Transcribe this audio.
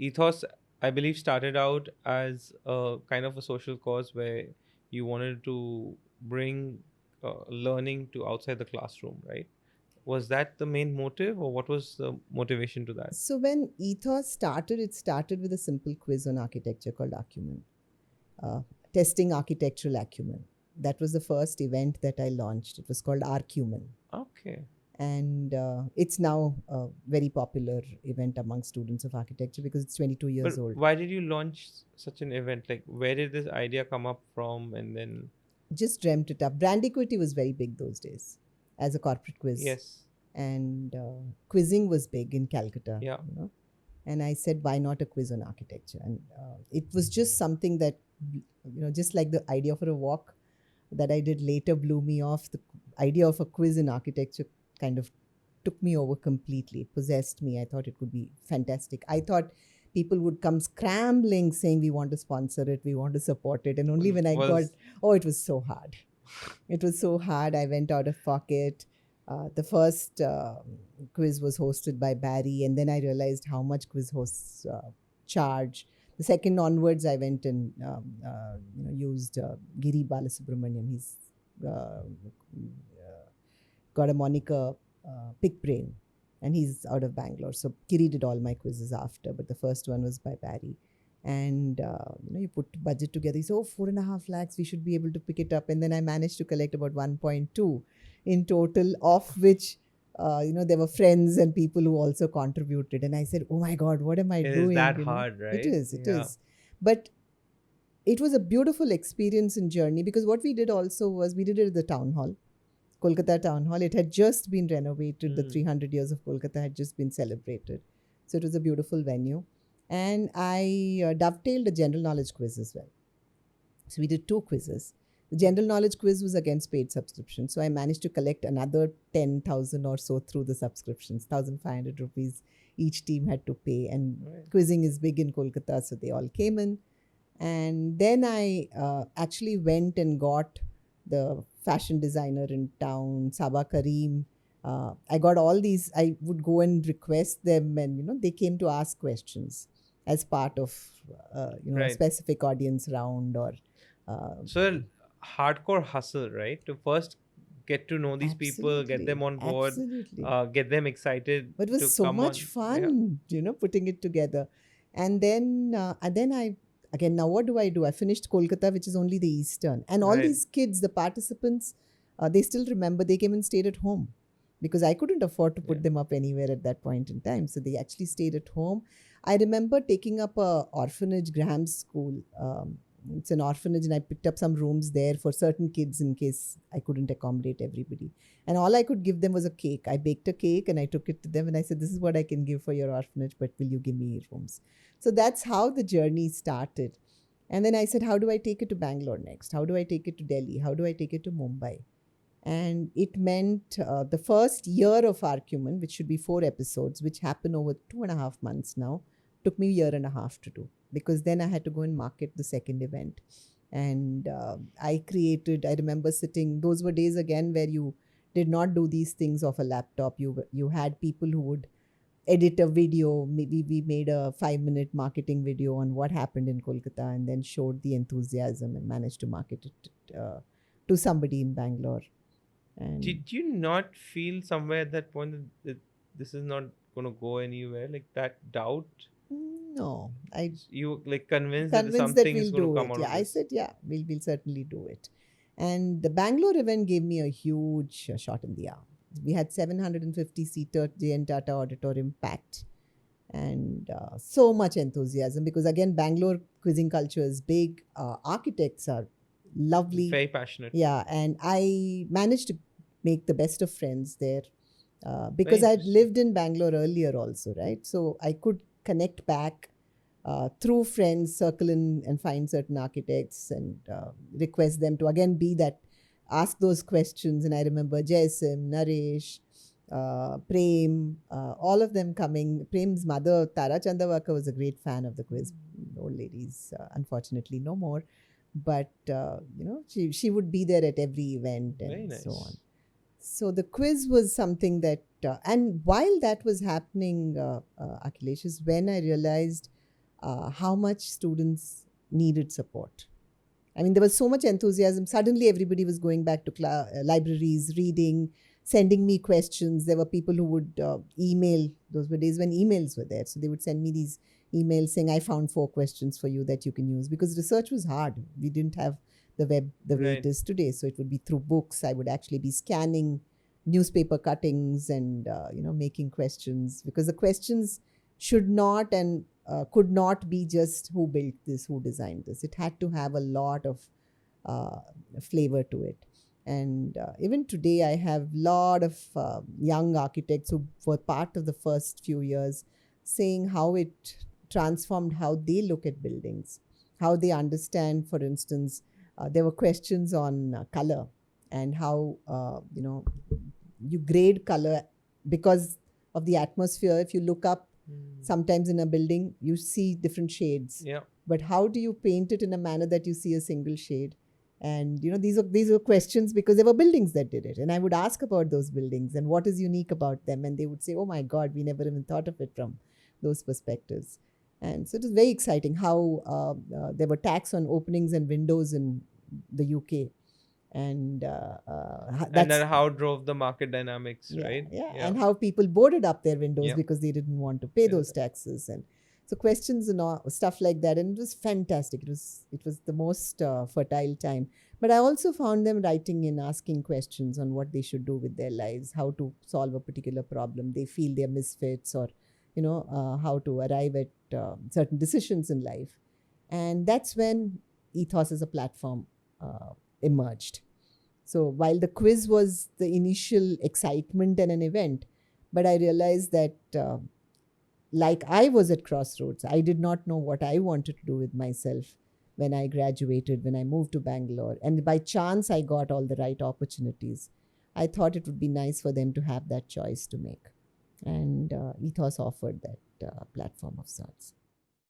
Ethos, I believe, started out as a kind of a social cause where you wanted to bring learning to outside the classroom, right? Was that the main motive, or what was the motivation to that? So when Ethos started, it started with a simple quiz on architecture called Acumen, uh, testing architectural acumen. That was the first event that I launched. It was called Arcumen. Okay. And it's now a very popular event among students of architecture because it's 22 But years old. why did you launch such an event? Like, where did this idea come up from? And then, Just dreamt it up. Brand equity was very big those days as a corporate quiz. yes, And quizzing was big in Calcutta, yeah, you know. And I said, why not a quiz on architecture? And it was just something that, just like the idea for a walk that I did later blew me off. The idea of a quiz in architecture kind of took me over completely. It possessed me. I thought it would be fantastic. I thought people would come scrambling saying, we want to sponsor it, we want to support it. And only when I got, was it was so hard. It was so hard. I went out of pocket. The first quiz was hosted by Barry, and then I realized how much quiz hosts charge. The second onwards, I went and used Giri Balasubramaniam. He's got a moniker, Pick Brain, and he's out of Bangalore. So Giri did all my quizzes after, but the first one was by Barry. And you put budget together. You say, 4.5 lakhs, we should be able to pick it up. And then I managed to collect about 1.2 in total, of which there were friends and people who also contributed. And I said, oh my God, what am I it doing? is that hard, It right? is. But it was a beautiful experience and journey, because what we did also was we did it at the town hall, Kolkata town hall. It had just been renovated. The 300 years of Kolkata had just been celebrated. So it was a beautiful venue. And I dovetailed a general knowledge quiz as well. So we did 2 quizzes. The general knowledge quiz was against paid subscription. So I managed to collect another 10,000 or so through the subscriptions, 1,500 rupees each team had to pay. And quizzing is big in Kolkata, so they all came in. And then I actually went and got the fashion designer in town, Saba Kareem. I got all these. I would go and request them, and they came to ask questions as part of a Right. specific audience round or. So hardcore hustle, right? To first get to know these people, get them on board, Absolutely. get them excited But it to was so come much on. Yeah. fun, putting it together. And then I again, now what do? I finished Kolkata, which is only the eastern, and all Right. these kids, the participants, they still remember they came and stayed at home, because I couldn't afford to put them up anywhere at that point in time. So they actually stayed at home. I remember taking up a orphanage, Graham's School. It's an orphanage, and I picked up some rooms there for certain kids in case I couldn't accommodate everybody. And all I could give them was a cake. I baked a cake and I took it to them and I said, this is what I can give for your orphanage, but will you give me rooms? So that's how the journey started. And then I said, how do I take it to Bangalore next? How do I take it to Delhi? How do I take it to Mumbai? And it meant the first year of Arcumen, which should be 4 episodes, which happened over 2.5 months now, took me a year and a half to do, because then I had to go and market the second event. And I remember sitting, those were days again where you did not do these things off a laptop. You had people who would edit a video. Maybe we made a 5-minute marketing video on what happened in Kolkata and then showed the enthusiasm and managed to market it to somebody in Bangalore. And Did you not feel somewhere at that point that this is not going to go anywhere? Like that doubt? no, I You like convinced that convinced that something is we'll going to do come it. out Yeah, of I this? said, yeah, we'll certainly do it. And the Bangalore event gave me a huge shot in the arm. We had 750-seater JN Tata Auditorium packed, and so much enthusiasm, because again, Bangalore quizzing culture is big. Architects are lovely. Very passionate. Yeah, and I managed to make the best of friends there, because Very I'd interesting. lived in Bangalore earlier also, right? So I could connect back through friends, circle in and find certain architects and request them to again be that, ask those questions. And I remember Jaisim, Naresh, Prem, all of them coming. Prem's mother, Tara Chandawaka, was a great fan of the quiz. The old ladies, unfortunately, no more. But, she would be there at every event and Very nice. so on. So the quiz was something that, and while that was happening, Akhilesh, is when I realized how much students needed support. I mean, there was so much enthusiasm. Suddenly, everybody was going back to libraries, reading, sending me questions. There were people who would email. Those were days when emails were there. So they would send me these emails saying, I found 4 questions for you that you can use. Because research was hard. We didn't have the web the way it Right. is today. So it would be through books. I would actually be scanning newspaper cuttings and, making questions. Because the questions should not and could not be just who built this, who designed this. It had to have a lot of uh, flavor to it. And even today, I have a lot of young architects who were part of the first few years saying how it transformed how they look at buildings, how they understand, for instance, there were questions on color and how, you grade color because of the atmosphere. If you look up, sometimes in a building, you see different shades. Yeah. But how do you paint it in a manner that you see a single shade? And these are questions because there were buildings that did it. And I would ask about those buildings and what is unique about them. And they would say, oh my God, we never even thought of it from those perspectives. And so it was very exciting how there were tax on openings and windows in the UK. And And that's then how drove the market dynamics, yeah, right? yeah, Yeah. and how people boarded up their windows Yeah. because they didn't want to pay Yeah. those taxes, and so questions and all, stuff like that. And it was fantastic. It was the most fertile time. But I also found them writing in, asking questions on what they should do with their lives, how to solve a particular problem. They feel they're misfits, or how to arrive at certain decisions in life. And that's when Ethos as a platform emerged. So while the quiz was the initial excitement and an event, but I realized that, like I was at crossroads, I did not know what I wanted to do with myself when I graduated, when I moved to Bangalore. And by chance, I got all the right opportunities. I thought it would be nice for them to have that choice to make. And Ethos offered that platform of sorts.